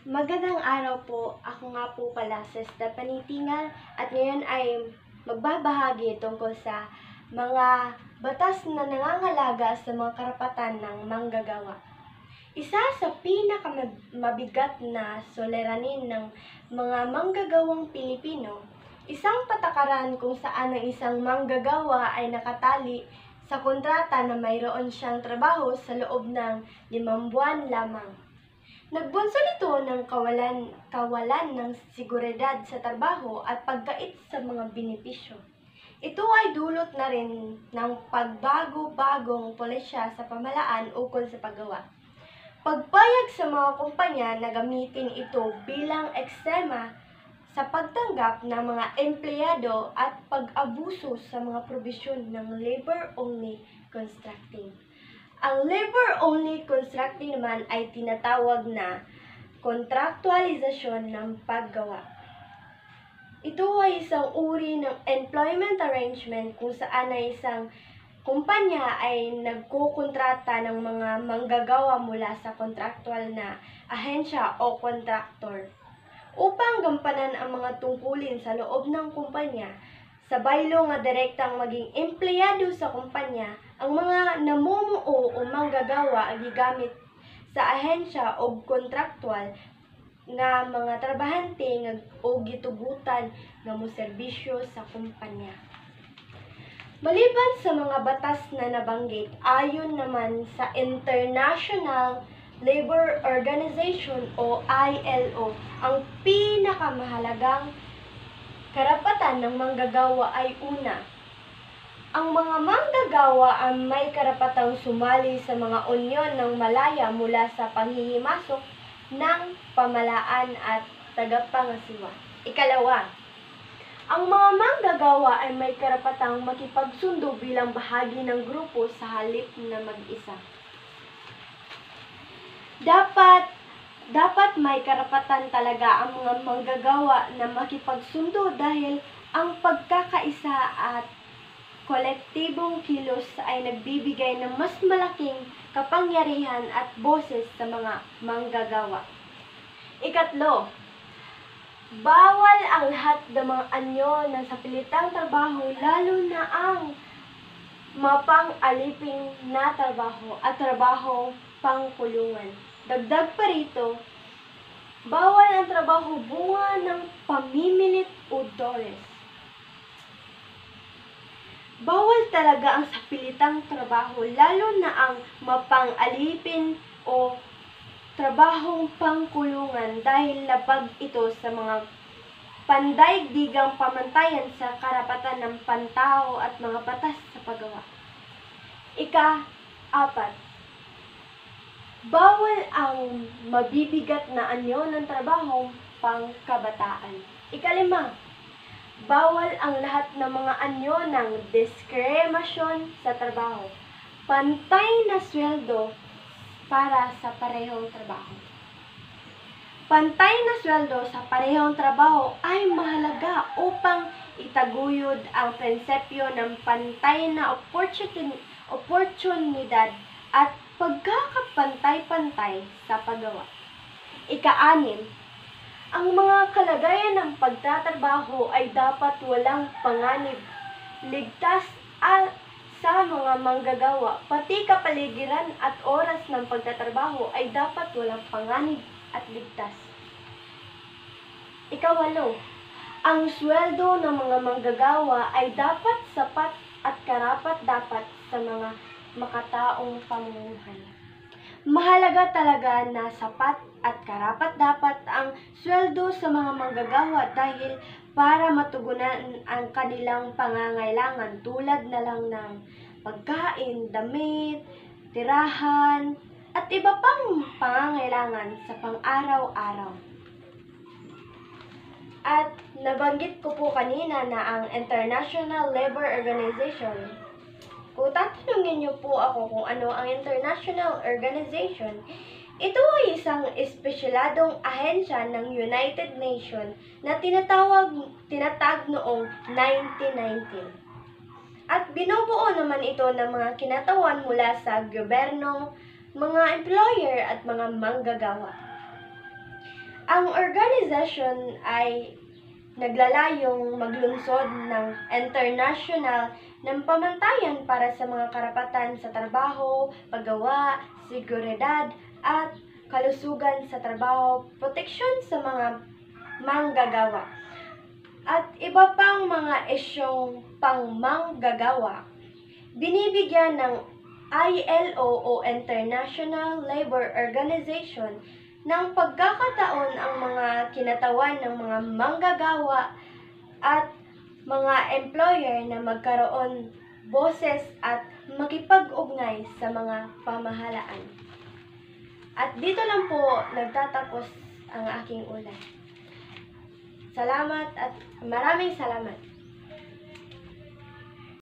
Magandang araw po. Ako nga po pala si Stephanie Tingal at ngayon ay magbabahagi tungkol sa mga batas na nangangalaga sa mga karapatan ng manggagawa. Isa sa pinakamabigat na suliranin ng mga manggagawang Pilipino, isang patakaran kung saan ang isang manggagawa ay nakatali sa kontrata na mayroon siyang trabaho sa loob ng 5 buwan lamang. Nagbunso nito ng kawalan ng seguridad sa trabaho at pagkait sa mga benepisyo. Ito ay dulot na rin ng pagbago-bagong pulisya sa pamahalaan ukol sa paggawa. Pagpayag sa mga kumpanya na gamitin ito bilang eksema sa pagtanggap ng mga empleyado at pag-abuso sa mga probisyon ng labor-only contracting. Ang labor-only contracting naman ay tinatawag na kontraktualisasyon ng paggawa. Ito ay isang uri ng employment arrangement kung saan ay isang kumpanya ay nagkukontrata ng mga manggagawa mula sa kontraktual na ahensya o kontraktor upang gampanan ang mga tungkulin sa loob ng kumpanya. Sa baylo nga direktang maging empleyado sa kumpanya, ang mga namumuo o manggagawa ay gigamit sa ahensya o kontraktual nga mga trabahante o gitugutan nga moserbisyo sa kumpanya. Maliban sa mga batas na nabanggit, ayon naman sa International Labor Organization o ILO, ang pinakamahalagang karapatan ng manggagawa ay una, ang mga manggagawa ay may karapatang sumali sa mga unyon ng malaya mula sa panghihimasok ng pamahalaan at tagapangasiwa. Ikalawa, ang mga manggagawa ay may karapatang makipagsundo bilang bahagi ng grupo sa halip na mag-isa. Dapat may karapatan talaga ang mga manggagawa na makipagsundo dahil ang pagkakaisa at kolektibong kilos ay nagbibigay ng mas malaking kapangyarihan at boses sa mga manggagawa. Ikatlo, bawal ang lahat ng mga anyo ng sapilitang trabaho, lalo na ang mapang-alipin na trabaho at trabaho pangkulungan. Dagdag pa rito, bawal ang trabaho bunga ng pamimilit o dores. Bawal talaga ang sapilitang trabaho, lalo na ang mapang-alipin o trabahong pangkulungan dahil labag ito sa mga pandaigdigang pamantayan sa karapatan ng pantao at mga batas sa paggawa. Ika-4, bawal ang mabibigat na anyo ng trabahong pangkabataan. Ika-5, bawal ang lahat ng mga anyo ng diskriminasyon sa trabaho. Pantay na sweldo para sa parehong trabaho. Pantay na sweldo sa parehong trabaho ay mahalaga upang itaguyod ang prinsipyo ng pantay na oportunidad at pagkakapantay-pantay sa paggawa. Ika-6, ang mga kalagayan ng pagtatrabaho ay dapat walang panganib, ligtas sa mga manggagawa, pati kapaligiran at oras ng pagtatrabaho ay dapat walang panganib at ligtas. Ika-8, ang sweldo ng mga manggagawa ay dapat sapat at karapat-dapat sa mga makataong pamumuhay. Mahalaga talaga na sapat at karapat-dapat ang sweldo sa mga manggagawa dahil para matugunan ang kanilang pangangailangan tulad na lang ng pagkain, damit, tirahan, at iba pang pangangailangan sa pang-araw-araw. At nabanggit ko po kanina na ang International Labor Organization. Kung tatanungin niyo po ako kung ano ang International Organization, ito ay isang espesyaladong ahensya ng United Nations na tinatag noong 1919. At binubuo naman ito ng mga kinatawan mula sa gobyerno, mga employer at mga manggagawa. Ang organisasyon ay naglalayong maglunsod ng international ng pamantayan para sa mga karapatan sa trabaho, paggawa, seguridad, at kalusugan sa trabaho, proteksyon sa mga manggagawa, at iba pang mga isyong pangmanggagawa. Binibigyan ng ILO o International Labor Organization ng pagkakataon ang mga kinatawan ng mga manggagawa at mga employer na magkaroon boses at makipag-ugnay sa mga pamahalaan. At dito lang po nagtatapos ang aking ulat. Salamat at maraming salamat.